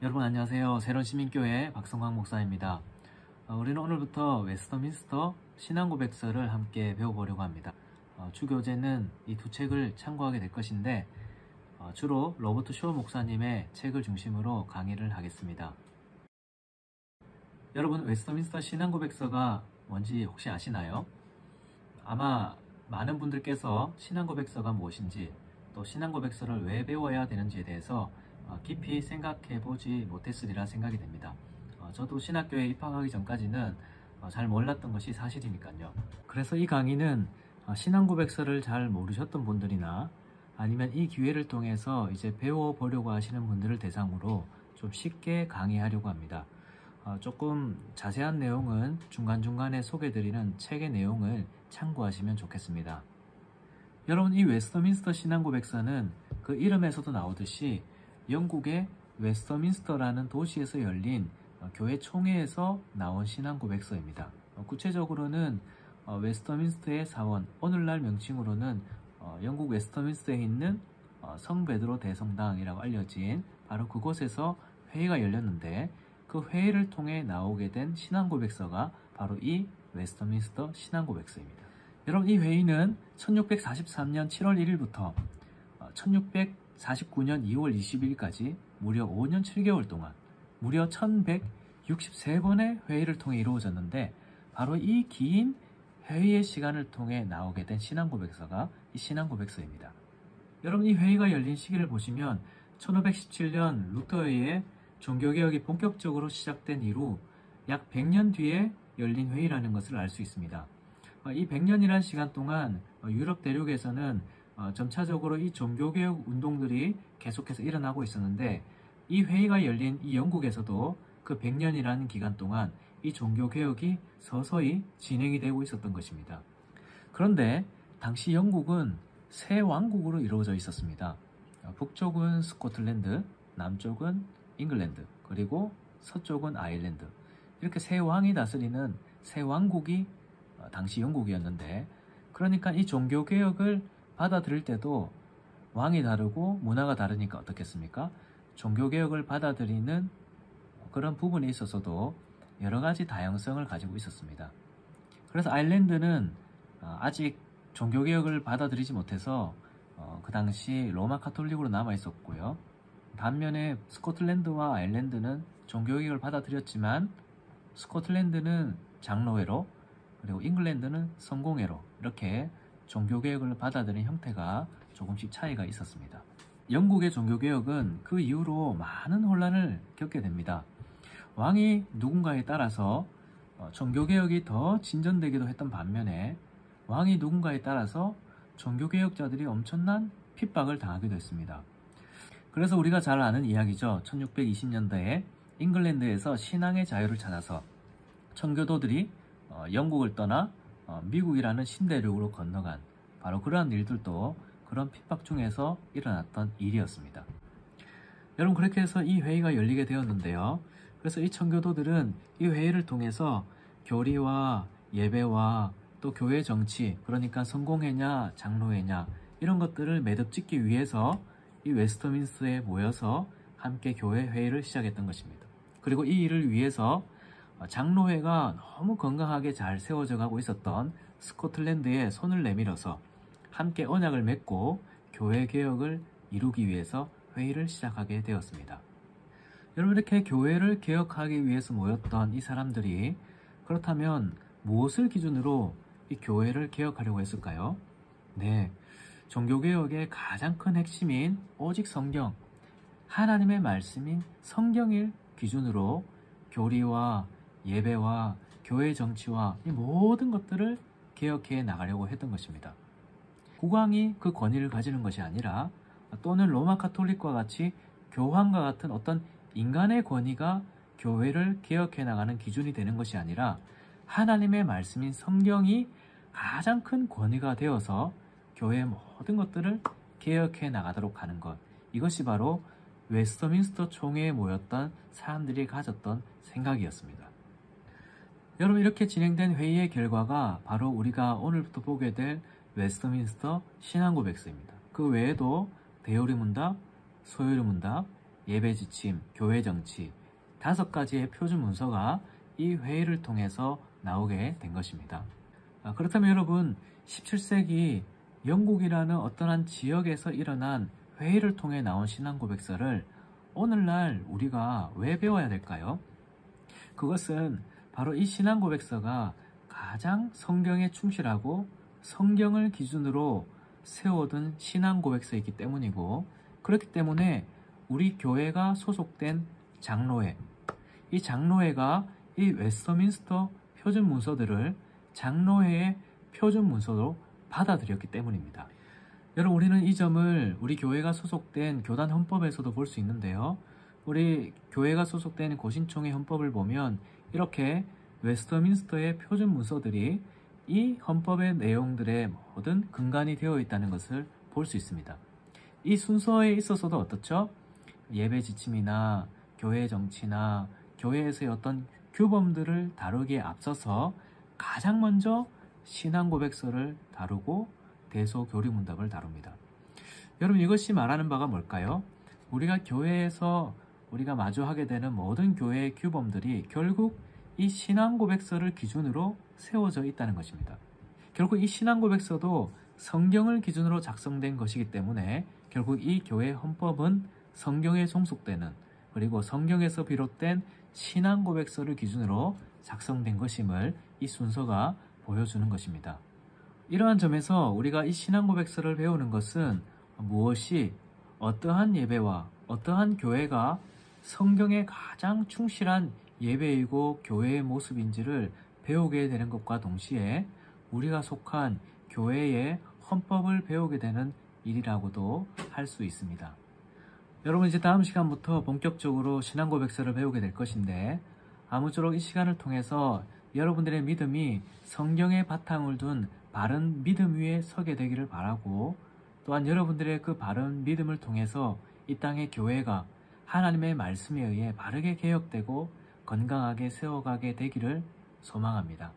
여러분 안녕하세요. 새로운 시민교회 박성광 목사입니다. 우리는 오늘부터 웨스터민스터 신앙고백서를 함께 배워보려고 합니다. 주교재는 이 두 책을 참고하게 될 것인데 주로 로버트 쇼 목사님의 책을 중심으로 강의를 하겠습니다. 여러분, 웨스터민스터 신앙고백서가 뭔지 혹시 아시나요? 아마 많은 분들께서 신앙고백서가 무엇인지, 또 신앙고백서를 왜 배워야 되는지에 대해서 깊이 생각해 보지 못했으리라 생각이 됩니다. 저도 신학교에 입학하기 전까지는 잘 몰랐던 것이 사실이니까요. 그래서 이 강의는 신앙고백서를 잘 모르셨던 분들이나 아니면 이 기회를 통해서 이제 배워보려고 하시는 분들을 대상으로 좀 쉽게 강의하려고 합니다. 조금 자세한 내용은 중간중간에 소개드리는 책의 내용을 참고하시면 좋겠습니다. 여러분, 이 웨스터민스터 신앙고백서는 그 이름에서도 나오듯이 영국의 웨스터민스터라는 도시에서 열린 교회 총회에서 나온 신앙고백서입니다. 구체적으로는 웨스터민스터의 사원, 오늘날 명칭으로는 영국 웨스터민스터에 있는 성베드로 대성당이라고 알려진 바로 그곳에서 회의가 열렸는데, 그 회의를 통해 나오게 된 신앙고백서가 바로 이 웨스터민스터 신앙고백서입니다. 여러분, 이 회의는 1643년 7월 1일부터 1649년 2월 20일까지 무려 5년 7개월 동안 무려 1163번의 회의를 통해 이루어졌는데, 바로 이 긴 회의의 시간을 통해 나오게 된 신앙고백서가 이 신앙고백서입니다. 여러분, 이 회의가 열린 시기를 보시면 1517년 루터에 의해 종교개혁이 본격적으로 시작된 이후 약 100년 뒤에 열린 회의라는 것을 알 수 있습니다. 이 100년이라는 시간 동안 유럽 대륙에서는 점차적으로 이 종교개혁 운동들이 계속해서 일어나고 있었는데, 이 회의가 열린 이 영국에서도 그 100년이라는 기간 동안 이 종교개혁이 서서히 진행이 되고 있었던 것입니다. 그런데 당시 영국은 세 왕국으로 이루어져 있었습니다. 북쪽은 스코틀랜드, 남쪽은 잉글랜드, 그리고 서쪽은 아일랜드, 이렇게 세 왕이 다스리는 세 왕국이 당시 영국이었는데, 그러니까 이 종교개혁을 받아들일 때도 왕이 다르고 문화가 다르니까 어떻겠습니까? 종교개혁을 받아들이는 그런 부분에 있어서도 여러 가지 다양성을 가지고 있었습니다. 그래서 아일랜드는 아직 종교개혁을 받아들이지 못해서 그 당시 로마 카톨릭으로 남아 있었고요. 반면에 스코틀랜드와 아일랜드는 종교개혁을 받아들였지만 스코틀랜드는 장로회로, 그리고 잉글랜드는 성공회로, 이렇게 종교개혁을 받아들인 형태가 조금씩 차이가 있었습니다. 영국의 종교개혁은 그 이후로 많은 혼란을 겪게 됩니다. 왕이 누군가에 따라서 종교개혁이 더 진전되기도 했던 반면에, 왕이 누군가에 따라서 종교개혁자들이 엄청난 핍박을 당하기도 했습니다. 그래서 우리가 잘 아는 이야기죠. 1620년대에 잉글랜드에서 신앙의 자유를 찾아서 청교도들이 영국을 떠나 미국이라는 신대륙으로 건너간 바로 그러한 일들도 그런 핍박 중에서 일어났던 일이었습니다. 여러분, 그렇게 해서 이 회의가 열리게 되었는데요. 그래서 이 청교도들은 이 회의를 통해서 교리와 예배와 또 교회 정치, 그러니까 성공회냐 장로회냐, 이런 것들을 매듭짓기 위해서 이 웨스터민스터에 모여서 함께 교회 회의를 시작했던 것입니다. 그리고 이 일을 위해서 장로회가 너무 건강하게 잘 세워져 가고 있었던 스코틀랜드에 손을 내밀어서 함께 언약을 맺고 교회 개혁을 이루기 위해서 회의를 시작하게 되었습니다. 여러분, 이렇게 교회를 개혁하기 위해서 모였던 이 사람들이 그렇다면 무엇을 기준으로 이 교회를 개혁하려고 했을까요? 네, 종교개혁의 가장 큰 핵심인 오직 성경, 하나님의 말씀인 성경을 기준으로 교리와 예배와 교회 정치와 이 모든 것들을 개혁해 나가려고 했던 것입니다. 국왕이 그 권위를 가지는 것이 아니라, 또는 로마 카톨릭과 같이 교황과 같은 어떤 인간의 권위가 교회를 개혁해 나가는 기준이 되는 것이 아니라, 하나님의 말씀인 성경이 가장 큰 권위가 되어서 교회의 모든 것들을 개혁해 나가도록 하는 것, 이것이 바로 웨스터민스터 총회에 모였던 사람들이 가졌던 생각이었습니다. 여러분, 이렇게 진행된 회의의 결과가 바로 우리가 오늘부터 보게 될 웨스터민스터 신앙고백서입니다. 그 외에도 대요리 문답, 소요리 문답, 예배 지침, 교회 정치 5가지의 표준 문서가 이 회의를 통해서 나오게 된 것입니다. 그렇다면 여러분, 17세기 영국이라는 어떤 한 지역에서 일어난 회의를 통해 나온 신앙고백서를 오늘날 우리가 왜 배워야 될까요? 그것은 바로 이 신앙고백서가 가장 성경에 충실하고 성경을 기준으로 세워둔 신앙고백서이기 때문이고, 그렇기 때문에 우리 교회가 소속된 장로회, 이 장로회가 이 웨스터민스터 표준 문서들을 장로회의 표준 문서로 받아들였기 때문입니다. 여러분, 우리는 이 점을 우리 교회가 소속된 교단 헌법에서도 볼 수 있는데요. 우리 교회가 소속된 고신총회 헌법을 보면 이렇게 웨스터민스터의 표준 문서들이 이 헌법의 내용들의 모든 근간이 되어 있다는 것을 볼 수 있습니다. 이 순서에 있어서도 어떻죠? 예배 지침이나 교회 정치나 교회에서의 어떤 규범들을 다루기에 앞서서 가장 먼저 신앙고백서를 다루고 대소교리문답을 다룹니다. 여러분, 이것이 말하는 바가 뭘까요? 우리가 교회에서 우리가 마주하게 되는 모든 교회의 규범들이 결국 이 신앙고백서를 기준으로 세워져 있다는 것입니다. 결국 이 신앙고백서도 성경을 기준으로 작성된 것이기 때문에 결국 이 교회 헌법은 성경에 종속되는, 그리고 성경에서 비롯된 신앙고백서를 기준으로 작성된 것임을 이 순서가 보여주는 것입니다. 이러한 점에서 우리가 이 신앙고백서를 배우는 것은 무엇이 어떠한 예배와 어떠한 교회가 성경에 가장 충실한 예배이고 교회의 모습인지를 배우게 되는 것과 동시에 우리가 속한 교회의 헌법을 배우게 되는 일이라고도 할 수 있습니다. 여러분, 이제 다음 시간부터 본격적으로 신앙고백서를 배우게 될 것인데, 아무쪼록 이 시간을 통해서 여러분들의 믿음이 성경에 바탕을 둔 바른 믿음 위에 서게 되기를 바라고, 또한 여러분들의 그 바른 믿음을 통해서 이 땅의 교회가 하나님의 말씀에 의해 바르게 개혁되고 건강하게 세워가게 되기를 소망합니다.